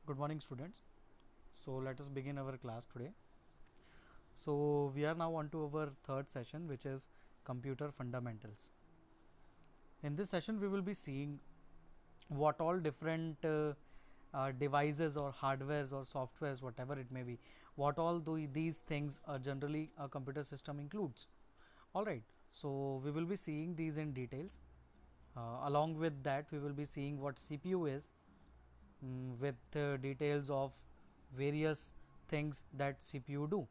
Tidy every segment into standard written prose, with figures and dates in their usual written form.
Good morning, students. So let us begin our class today. So we are now on to our third session, which is computer fundamentals. In this session, we will be seeing what all different devices or hardwares or softwares, whatever it may be, what all these things generally a computer system includes. All right. So we will be seeing these in details. Along with that, we will be seeing what CPU is, with details of various things that CPU do.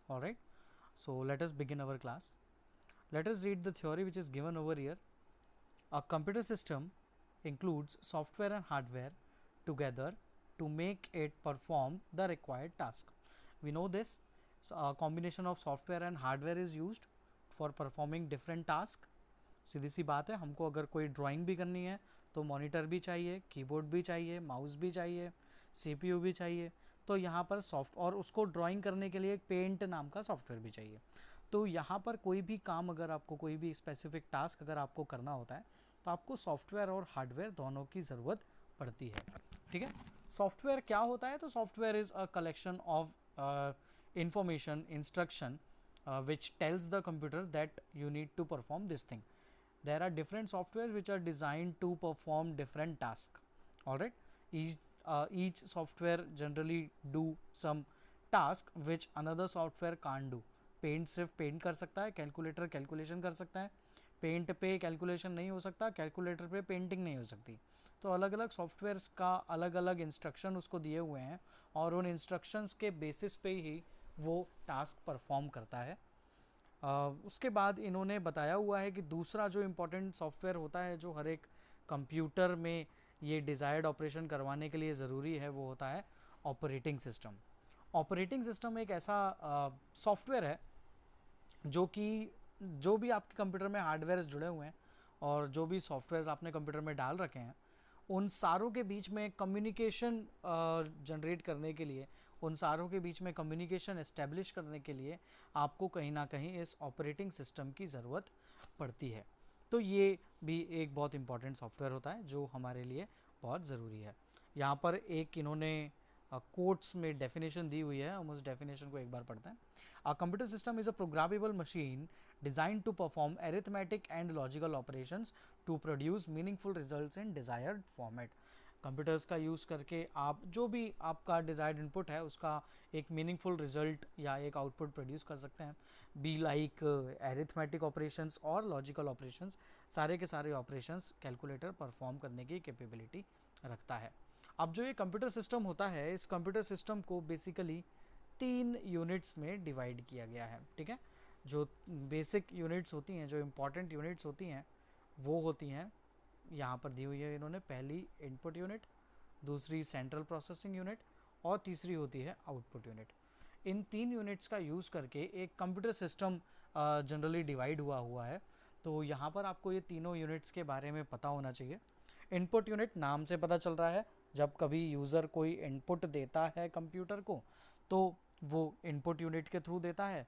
All right, so let us begin our class. Let us read the theory which is given over here. A computer system includes software and hardware together to make it perform the required task. We know this. So a combination of software and hardware is used for performing different tasks. सीधी सी बात है, हमको अगर कोई drawing भी करनी है तो monitor भी चाहिए, कीबोर्ड भी चाहिए, माउस भी चाहिए, सीपीयू भी चाहिए. तो यहाँ पर सॉफ्ट और उसको ड्राइंग करने के लिए एक पेंट नाम का सॉफ्टवेयर भी चाहिए. तो यहाँ पर कोई भी काम, अगर आपको कोई भी स्पेसिफिक टास्क अगर आपको करना होता है तो आपको सॉफ्टवेयर और हार्डवेयर दोनों की ज़रूरत पड़ती है. ठीक है. सॉफ्टवेयर क्या होता है? तो software is a collection of information, instruction which tells the computer that you need to perform this thing. There are different softwares which are designed to perform different tasks. All right, each software generally do some task which another software can't do. Paint सिर्फ paint कर सकता है, calculator calculation कर सकता है. Paint पे calculation नहीं हो सकता, कैलकुलेटर पे पेंटिंग नहीं हो सकती. तो अलग अलग सॉफ्टवेयर्स का अलग अलग इंस्ट्रक्शन उसको दिए हुए हैं और उन इंस्ट्रक्शंस के बेसिस पे ही वो टास्क परफॉर्म करता है. उसके बाद इन्होंने बताया हुआ है कि दूसरा जो इम्पोर्टेंट सॉफ्टवेयर होता है जो हर एक कंप्यूटर में ये डिज़ायर्ड ऑपरेशन करवाने के लिए ज़रूरी है, वो होता है ऑपरेटिंग सिस्टम. ऑपरेटिंग सिस्टम एक ऐसा सॉफ्टवेयर है जो कि जो भी आपके कंप्यूटर में हार्डवेयर जुड़े हुए हैं और जो भी सॉफ्टवेयर आपने कंप्यूटर में डाल रखे हैं, उन सारों के बीच में कम्युनिकेशन जनरेट करने के लिए, उन सारों के बीच में कम्युनिकेशन एस्टेब्लिश करने के लिए आपको कहीं ना कहीं इस ऑपरेटिंग सिस्टम की ज़रूरत पड़ती है. तो ये भी एक बहुत इंपॉर्टेंट सॉफ्टवेयर होता है जो हमारे लिए बहुत ज़रूरी है. यहाँ पर एक इन्होंने कोट्स में डेफिनेशन दी हुई है, हम उस डेफिनेशन को एक बार पढ़ते हैं. A computer system is a programmable machine designed to perform arithmetic and logical operations to produce meaningful results in desired format. Computers का यूज़ करके आप जो भी आपका डिज़ायर्ड इनपुट है उसका एक मीनिंगफुल रिजल्ट या एक आउटपुट प्रोड्यूस कर सकते हैं. बी लाइक एरिथमेटिक ऑपरेशंस और लॉजिकल ऑपरेशंस, सारे के सारे ऑपरेशंस कैलकुलेटर परफॉर्म करने की कैपेबिलिटी रखता है. अब जो ये कंप्यूटर सिस्टम होता है, इस कंप्यूटर सिस्टम को बेसिकली 3 यूनिट्स में डिवाइड किया गया है. ठीक है. जो बेसिक यूनिट्स होती हैं, जो इम्पॉर्टेंट यूनिट्स होती हैं, वो होती हैं यहाँ पर दी हुई है इन्होंने. पहली इनपुट यूनिट, दूसरी सेंट्रल प्रोसेसिंग यूनिट और तीसरी होती है आउटपुट यूनिट. इन 3 यूनिट्स का यूज़ करके एक कंप्यूटर सिस्टम जनरली डिवाइड हुआ है. तो यहाँ पर आपको ये तीनों यूनिट्स के बारे में पता होना चाहिए. इनपुट यूनिट नाम से पता चल रहा है, जब कभी यूज़र कोई इनपुट देता है कंप्यूटर को तो वो इनपुट यूनिट के थ्रू देता है.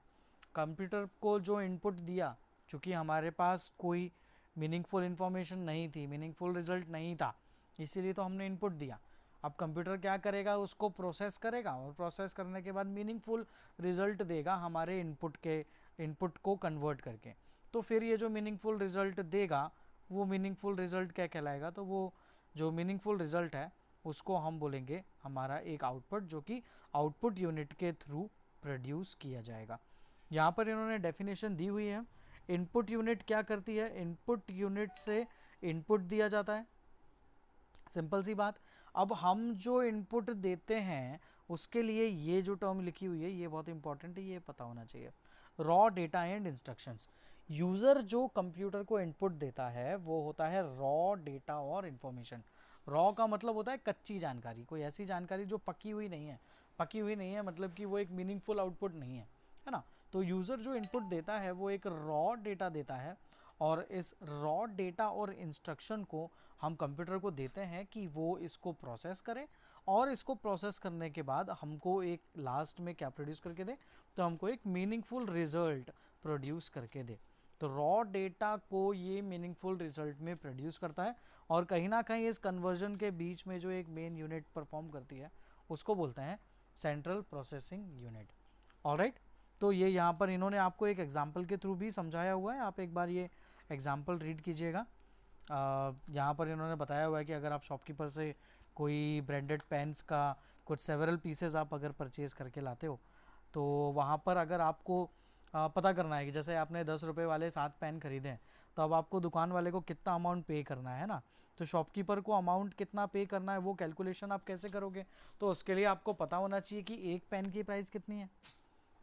कंप्यूटर को जो इनपुट दिया, चूँकि हमारे पास कोई मीनिंगफुल इन्फॉर्मेशन नहीं थी, मीनिंगफुल रिजल्ट नहीं था, इसीलिए तो हमने इनपुट दिया. अब कंप्यूटर क्या करेगा? उसको प्रोसेस करेगा और प्रोसेस करने के बाद मीनिंगफुल रिजल्ट देगा हमारे इनपुट को कन्वर्ट करके. तो फिर ये जो मीनिंगफुल रिजल्ट देगा वो मीनिंगफुल रिजल्ट क्या कहलाएगा? तो वो जो मीनिंगफुल रिजल्ट है उसको हम बोलेंगे हमारा एक आउटपुट, जो कि आउटपुट यूनिट के थ्रू प्रोड्यूस किया जाएगा. यहाँ पर इन्होंने डेफिनेशन दी हुई है. इनपुट यूनिट क्या करती है? इनपुट यूनिट से इनपुट दिया जाता है, सिंपल सी बात. अब हम जो इनपुट देते हैं उसके लिए ये जो टर्म लिखी हुई है ये बहुत इंपॉर्टेंट है, ये पता होना चाहिए. Raw data and instructions. User जो कंप्यूटर को इनपुट देता है वो होता है रॉ डेटा और इन्फॉर्मेशन. रॉ का मतलब होता है कच्ची जानकारी, कोई ऐसी जानकारी जो पकी हुई नहीं है. पकी हुई नहीं है मतलब कि वो एक मीनिंगफुल आउटपुट नहीं है ना. तो यूज़र जो इनपुट देता है वो एक रॉ डेटा देता है और इस रॉ डेटा और इंस्ट्रक्शन को हम कंप्यूटर को देते हैं कि वो इसको प्रोसेस करे और इसको प्रोसेस करने के बाद हमको एक लास्ट में क्या प्रोड्यूस करके दे? तो हमको एक मीनिंगफुल रिजल्ट प्रोड्यूस करके दे. तो रॉ डेटा को ये मीनिंगफुल रिजल्ट में प्रोड्यूस करता है और कहीं ना कहीं इस कन्वर्जन के बीच में जो एक मेन यूनिट परफॉर्म करती है उसको बोलते हैं सेंट्रल प्रोसेसिंग यूनिट। ऑलराइट, तो ये यहाँ पर इन्होंने आपको एक एग्जाम्पल के थ्रू भी समझाया हुआ है, आप एक बार ये एग्जाम्पल रीड कीजिएगा। यहाँ पर इन्होंने बताया हुआ है कि अगर आप शॉपकीपर से कोई ब्रांडेड पेन्स का कुछ सेवरल पीसेस आप अगर परचेज़ करके लाते हो तो वहाँ पर अगर आपको पता करना है कि जैसे आपने 10 रुपये वाले 7 पेन खरीदे हैं तो अब आपको दुकान वाले को कितना अमाउंट पे करना है ना, तो शॉपकीपर को अमाउंट कितना पे करना है वो कैलकुलेशन आप कैसे करोगे, तो उसके लिए आपको पता होना चाहिए कि एक पेन की प्राइस कितनी है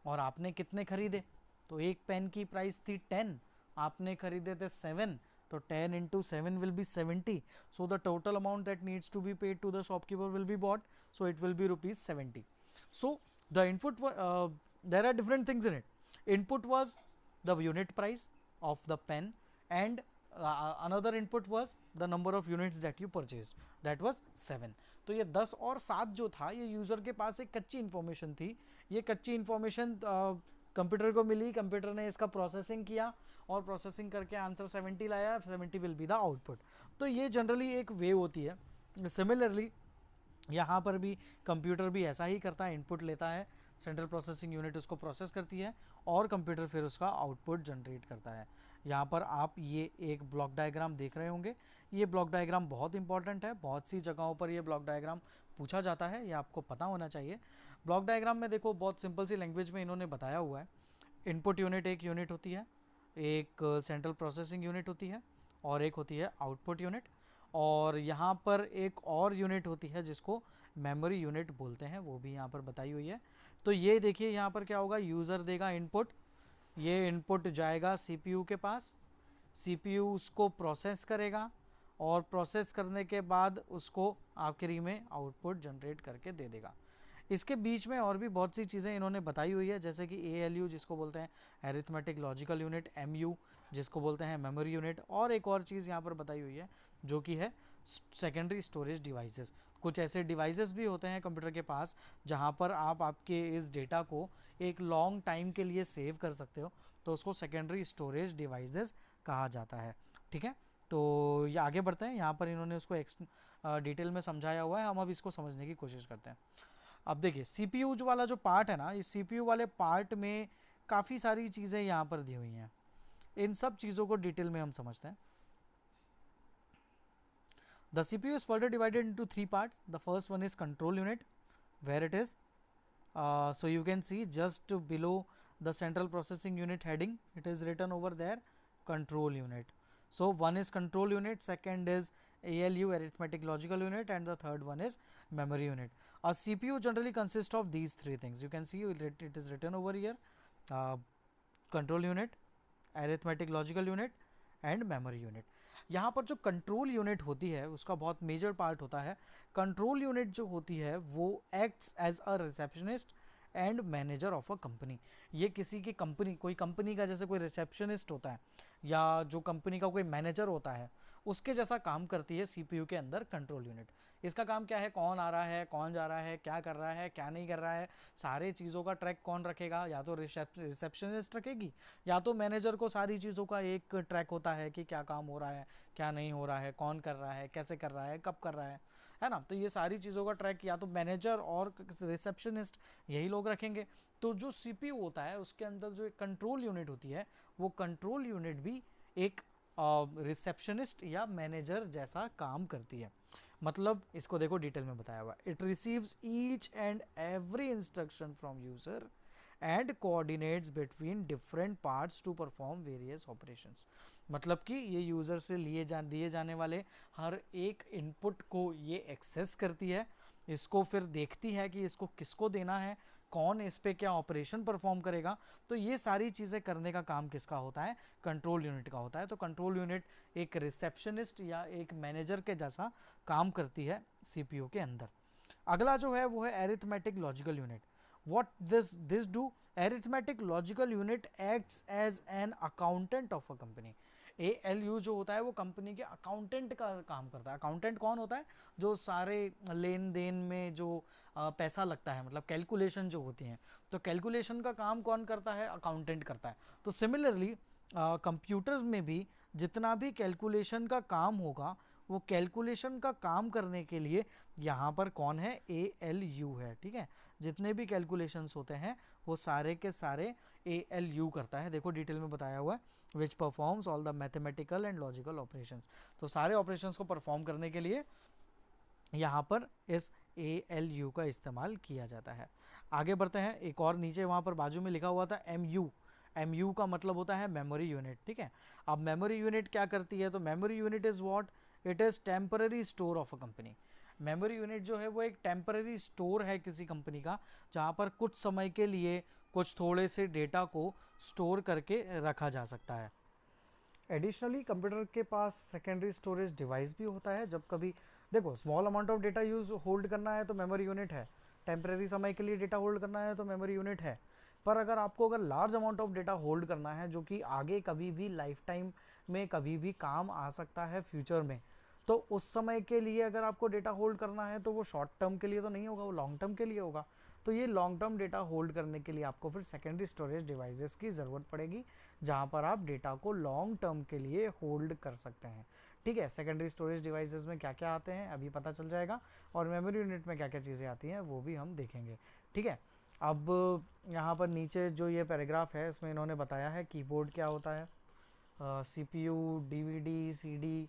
और आपने कितने खरीदे। तो एक पेन की प्राइस थी 10, आपने खरीदे थे 7, तो 10 into 7 will be 70. So the total amount that needs to be paid to the shopkeeper will be bought. So it will be rupees 70. So the input, there are different things in it. Input was the unit price of the pen, and another input was the number of units that you purchased. That was 7. तो ये 10 और 7 जो था ये user के पास एक कच्ची information थी। ये कच्ची इन्फॉर्मेशन कंप्यूटर को मिली, कंप्यूटर ने इसका प्रोसेसिंग किया और प्रोसेसिंग करके आंसर 70 लाया, 70 विल बी द आउटपुट। तो ये जनरली एक वे होती है। सिमिलरली यहाँ पर भी कंप्यूटर भी ऐसा ही करता है, इनपुट लेता है, सेंट्रल प्रोसेसिंग यूनिट उसको प्रोसेस करती है और कंप्यूटर फिर उसका आउटपुट जनरेट करता है। यहाँ पर आप ये एक ब्लॉक डायग्राम देख रहे होंगे। ये ब्लॉक डायग्राम बहुत इंपॉर्टेंट है, बहुत सी जगहों पर ये ब्लॉक डायग्राम पूछा जाता है, ये आपको पता होना चाहिए। ब्लॉक डायग्राम में देखो बहुत सिंपल सी लैंग्वेज में इन्होंने बताया हुआ है। इनपुट यूनिट एक यूनिट होती है, एक सेंट्रल प्रोसेसिंग यूनिट होती है और एक होती है आउटपुट यूनिट, और यहाँ पर एक और यूनिट होती है जिसको मेमोरी यूनिट बोलते हैं, वो भी यहाँ पर बताई हुई है। तो ये देखिए यहाँ पर क्या होगा, यूज़र देगा इनपुट, ये इनपुट जाएगा सीपीयू के पास, सीपीयू उसको प्रोसेस करेगा और प्रोसेस करने के बाद उसको आखिरी में आउटपुट जनरेट करके दे देगा। इसके बीच में और भी बहुत सी चीज़ें इन्होंने बताई हुई है, जैसे कि ALU जिसको बोलते हैं एरिथमेटिक लॉजिकल यूनिट, MU जिसको बोलते हैं मेमोरी यूनिट, और एक और चीज़ यहाँ पर बताई हुई है जो कि है सेकेंडरी स्टोरेज डिवाइसेस। कुछ ऐसे डिवाइसेस भी होते हैं कंप्यूटर के पास जहाँ पर आप आपके इस डेटा को एक लॉन्ग टाइम के लिए सेव कर सकते हो, तो उसको सेकेंडरी स्टोरेज डिवाइसेस कहा जाता है। ठीक है, तो ये आगे बढ़ते हैं। यहाँ पर इन्होंने उसको डिटेल में समझाया हुआ है, हम अब इसको समझने की कोशिश करते हैं। अब देखिए CPU जो वाला जो पार्ट है ना, इस CPU वाले पार्ट में काफ़ी सारी चीज़ें यहाँ पर दी हुई हैं, इन सब चीज़ों को डिटेल में हम समझते हैं। The CPU is further divided into 3 parts. The first one is control unit, where it is. So you can see just below the central processing unit heading, it is written over there, control unit. So one is control unit, second is ALU, arithmetic logical unit, and the third one is memory unit. A CPU generally consists of these three things. You can see it is written over here, control unit, arithmetic logical unit and memory unit. यहाँ पर जो control unit होती है उसका बहुत major part होता है। Control unit जो होती है वो acts as a receptionist and manager of a company. ये किसी की कंपनी, कोई कंपनी का जैसे कोई रिसेप्शनिस्ट होता है या जो कंपनी का कोई मैनेजर होता है, उसके जैसा काम करती है सीपीयू के अंदर कंट्रोल यूनिट। इसका काम क्या है, कौन आ रहा है, कौन जा रहा है, क्या कर रहा है, क्या नहीं कर रहा है, सारे चीज़ों का ट्रैक कौन रखेगा, या तो रिसेप्शनिस्ट रखेगी या तो मैनेजर को सारी चीज़ों का एक ट्रैक होता है कि क्या काम हो रहा है, क्या नहीं हो रहा है, कौन कर रहा है, कैसे कर रहा है, कब कर रहा है ना। तो ये सारी चीज़ों का ट्रैक या तो मैनेजर और रिसेप्शनिस्ट यही लोग रखेंगे। तो जो सीपीयू होता है उसके अंदर जो एक कंट्रोल यूनिट होती है, वो कंट्रोल यूनिट भी एक रिसेप्शनिस्ट या मैनेजर जैसा काम करती है। मतलब इसको देखो डिटेल में बताया हुआ, it receives each and every instruction from user and coordinates between different parts to perform various operations. मतलब कि ये यूज़र से दिए जाने वाले हर एक इनपुट को ये एक्सेस करती है, इसको फिर देखती है कि इसको किसको देना है, कौन इस पे क्या ऑपरेशन परफॉर्म करेगा। तो ये सारी चीज़ें करने का काम किसका होता है, कंट्रोल यूनिट का होता है। तो कंट्रोल यूनिट एक रिसेप्शनिस्ट या एक मैनेजर के जैसा काम करती है सीपीयू के अंदर। अगला जो है वो है arithmetic logical unit. What this do? Arithmetic logical unit acts as an accountant of a company. ALU जो होता है वो कंपनी के अकाउंटेंट का काम करता है। अकाउंटेंट कौन होता है, जो सारे लेन देन में जो पैसा लगता है, मतलब कैलकुलेशन जो होती हैं, तो कैलकुलेशन का काम कौन करता है, अकाउंटेंट करता है। तो सिमिलरली कंप्यूटर्स में भी जितना भी कैलकुलेशन का काम होगा, वो कैलकुलेशन का काम करने के लिए यहाँ पर कौन है, ALU है, ठीक है। जितने भी कैलकुलेशंस होते हैं वो सारे के सारे ALU करता है। देखो डिटेल में बताया हुआ है, विच performs all the mathematical and logical operations. तो सारे ऑपरेशंस को परफॉर्म करने के लिए यहाँ पर इस ALU का इस्तेमाल किया जाता है। आगे बढ़ते हैं, एक और नीचे वहाँ पर बाजू में लिखा हुआ था MU का मतलब होता है मेमोरी यूनिट, ठीक है। अब मेमोरी यूनिट क्या करती है, तो memory unit is what, it is temporary store of a company. Memory unit जो है वो एक टेम्पररी स्टोर है किसी कंपनी का, जहाँ पर कुछ समय के लिए कुछ थोड़े से डेटा को स्टोर करके रखा जा सकता है। एडिशनली कंप्यूटर के पास सेकेंडरी स्टोरेज डिवाइस भी होता है। जब कभी देखो small amount of data use hold करना है तो मेमोरी यूनिट है, टेम्परेरी समय के लिए डेटा होल्ड करना है तो मेमोरी यूनिट है। पर अगर large amount of data hold करना है जो कि आगे कभी भी लाइफ टाइम में कभी भी काम आ सकता है फ्यूचर में, तो उस समय के लिए अगर आपको डेटा होल्ड करना है तो वो शॉर्ट टर्म के लिए तो नहीं होगा, वो लॉन्ग टर्म के लिए होगा। तो ये लॉन्ग टर्म डेटा होल्ड करने के लिए आपको फिर सेकेंडरी स्टोरेज डिवाइसेस की ज़रूरत पड़ेगी, जहाँ पर आप डेटा को लॉन्ग टर्म के लिए होल्ड कर सकते हैं, ठीक है। सेकेंडरी स्टोरेज डिवाइसेस में क्या क्या आते हैं अभी पता चल जाएगा, और मेमोरी यूनिट में क्या क्या चीज़ें आती हैं वो भी हम देखेंगे, ठीक है। अब यहाँ पर नीचे जो ये पैराग्राफ है इसमें इन्होंने बताया है कीबोर्ड क्या होता है, CPU, DVD, CD,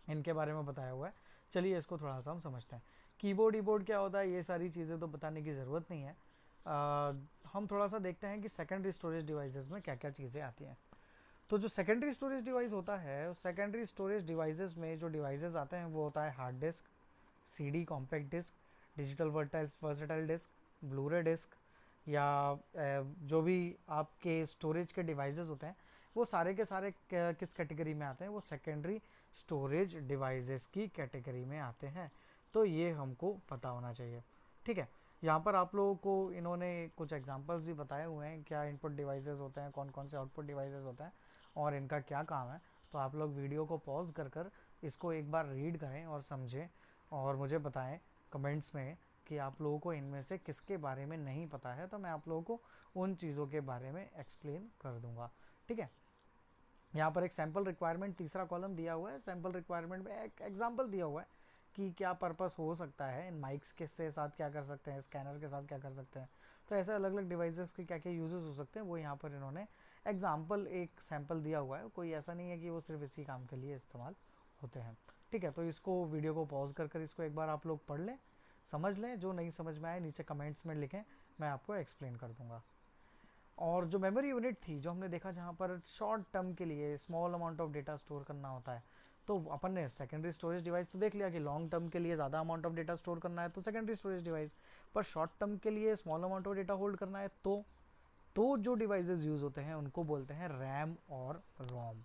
इनके बारे में बताया हुआ है। चलिए इसको थोड़ा सा हम समझते हैं। कीबोर्ड क्या होता है, ये सारी चीज़ें तो बताने की ज़रूरत नहीं है। हम थोड़ा सा देखते हैं कि सेकेंडरी स्टोरेज डिवाइसेस में क्या क्या चीज़ें आती हैं। तो जो सेकेंडरी स्टोरेज डिवाइस होता है, सेकेंडरी स्टोरेज डिवाइसेस में जो डिवाइसेस आते हैं वो होता है hard disk, CD compact disk, digital versatile disk, Blu-ray disk, या जो भी आपके स्टोरेज के डिवाइसेस होते हैं वो सारे के सारे किस कैटेगरी में आते हैं, वो सेकेंडरी स्टोरेज डिवाइसेस की कैटेगरी में आते हैं। तो ये हमको पता होना चाहिए, ठीक है। यहाँ पर आप लोगों को इन्होंने कुछ एग्जांपल्स भी बताए हुए हैं, क्या इनपुट डिवाइसेस होते हैं, कौन कौन से आउटपुट डिवाइसेस होते हैं और इनका क्या काम है। तो आप लोग वीडियो को पॉज कर इसको एक बार रीड करें और समझें और मुझे बताएं कमेंट्स में कि आप लोगों को इनमें से किसके बारे में नहीं पता है, तो मैं आप लोगों को उन चीज़ों के बारे में एक्सप्लेन कर दूंगा, ठीक है। यहाँ पर एक सैम्पल रिक्वायरमेंट तीसरा कॉलम दिया हुआ है। सैम्पल रिक्वायरमेंट में एक एग्जांपल दिया हुआ है कि क्या पर्पस हो सकता है, इन माइक्स के साथ क्या कर सकते हैं, स्कैनर के साथ क्या कर सकते हैं। तो ऐसे अलग अलग डिवाइसेस के क्या क्या यूजेस हो सकते हैं वो यहाँ पर इन्होंने एग्जाम्पल एक सैम्पल दिया हुआ है। कोई ऐसा नहीं है कि वो सिर्फ इसी काम के लिए इस्तेमाल होते हैं, ठीक है। तो इसको वीडियो को पॉज कर इसको एक बार आप लोग पढ़ लें, समझ लें। जो नहीं समझ में आए नीचे कमेंट्स में लिखें, मैं आपको एक्सप्लेन कर दूंगा। और जो मेमोरी यूनिट थी जो हमने देखा, जहाँ पर शॉर्ट टर्म के लिए small amount of data store करना होता है, तो अपन ने सेकेंडरी स्टोरेज डिवाइस तो देख लिया कि लॉन्ग टर्म के लिए ज़्यादा अमाउंट ऑफ डेटा स्टोर करना है तो सेकेंडरी स्टोरेज डिवाइस, पर शॉर्ट टर्म के लिए small amount of data hold करना है तो जो डिवाइसेस यूज़ होते हैं उनको बोलते हैं रैम और रोम।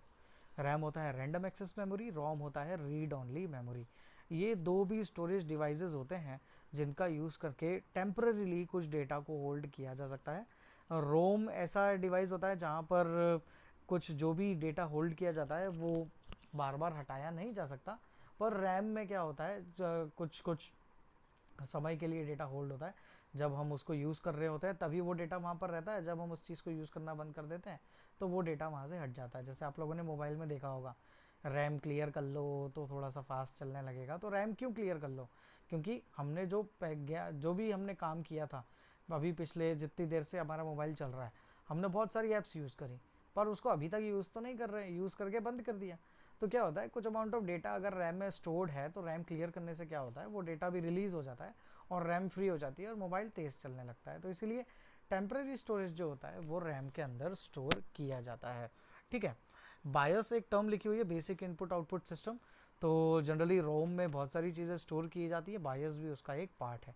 रैम होता है रैंडम एक्सेस मेमोरी, रोम होता है रीड ओनली मेमोरी। ये दो भी स्टोरेज डिवाइसेस होते हैं जिनका यूज़ करके टेम्पररीली कुछ डेटा को होल्ड किया जा सकता है। रोम ऐसा डिवाइस होता है जहाँ पर कुछ जो भी डेटा होल्ड किया जाता है वो बार बार हटाया नहीं जा सकता। पर रैम में क्या होता है, कुछ कुछ समय के लिए डेटा होल्ड होता है, जब हम उसको यूज़ कर रहे होते हैं तभी वो डेटा वहाँ पर रहता है, जब हम उस चीज़ को यूज़ करना बंद कर देते हैं तो वो डेटा वहाँ से हट जाता है। जैसे आप लोगों ने मोबाइल में देखा होगा, रैम क्लियर कर लो तो थोड़ा सा फास्ट चलने लगेगा। तो रैम क्यों क्लियर कर लो, क्योंकि हमने जो भी हमने काम किया था अभी पिछले जितनी देर से हमारा मोबाइल चल रहा है, हमने बहुत सारी ऐप्स यूज़ करी पर उसको अभी तक यूज़ तो नहीं कर रहे हैं, यूज़ करके बंद कर दिया। तो क्या होता है, कुछ अमाउंट ऑफ डेटा अगर रैम में स्टोर्ड है तो रैम क्लियर करने से क्या होता है, वो डेटा भी रिलीज़ हो जाता है और रैम फ्री हो जाती है और मोबाइल तेज़ चलने लगता है। तो इसीलिए टेम्परेरी स्टोरेज जो होता है वो रैम के अंदर स्टोर किया जाता है, ठीक है। बायस एक टर्म लिखी हुई है, बेसिक इनपुट आउटपुट सिस्टम। तो जनरली रोम में बहुत सारी चीज़ें स्टोर की जाती है, बायस भी उसका एक पार्ट है।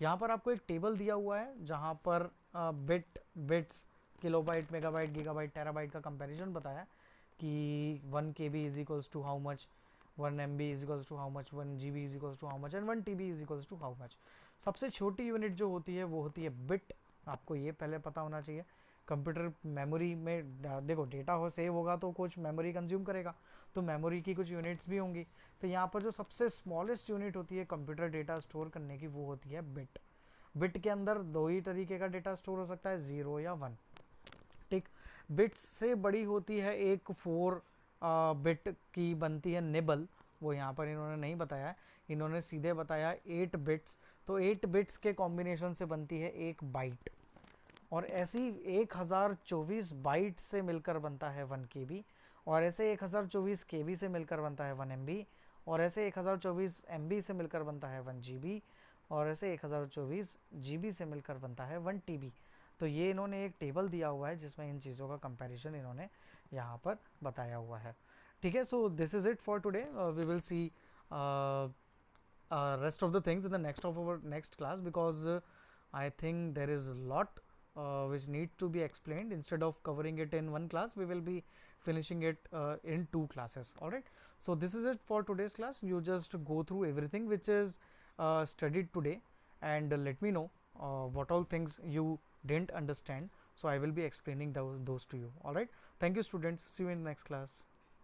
यहाँ पर आपको एक टेबल दिया हुआ है जहाँ पर bits, kilobyte, megabyte, gigabyte, terabyte का कंपैरिजन बताया कि 1 KB is equals to how much, 1 MB is equals to how much, 1 GB is equals to how much and 1 TB is equals to how much. सबसे छोटी unit जो होती है वो होती है बिट। आपको ये पहले पता होना चाहिए। कंप्यूटर मेमोरी में देखो डेटा हो सेव होगा तो कुछ मेमोरी कंज्यूम करेगा, तो मेमोरी की कुछ यूनिट्स भी होंगी। तो यहाँ पर जो सबसे स्मॉलेस्ट यूनिट होती है कंप्यूटर डेटा स्टोर करने की वो होती है बिट। बिट के अंदर दो ही तरीके का डेटा स्टोर हो सकता है, 0 या 1, ऑप्टिक बिट्स से बड़ी होती है एक 4 बिट की बनती है निबल, वो यहाँ पर इन्होंने नहीं बताया, इन्होंने सीधे बताया 8 बिट्स, तो 8 बिट्स के कॉम्बिनेशन से बनती है एक बाइट, और ऐसी 1024 बाइट से मिलकर बनता है 1 केबी, और ऐसे 1024 केबी से मिलकर बनता है 1 एमबी, और ऐसे 1024 एमबी से मिलकर बनता है 1 जीबी, और ऐसे 1024 जीबी से मिलकर बनता है 1 टीबी। तो ये इन्होंने एक टेबल दिया हुआ है जिसमें इन चीज़ों का कंपैरिजन इन्होंने यहाँ पर बताया हुआ है। ठीक है, so this is it for today, we will see rest of the things in the next of our next class, because I think there is a lot which need to be explained. Instead of covering it in one class, we will be finishing it in 2 classes. All right, so this is it for today's class. You just go through everything which is studied today, and let me know what all things you didn't understand, so I will be explaining those to you. All right, thank you students, see you in the next class.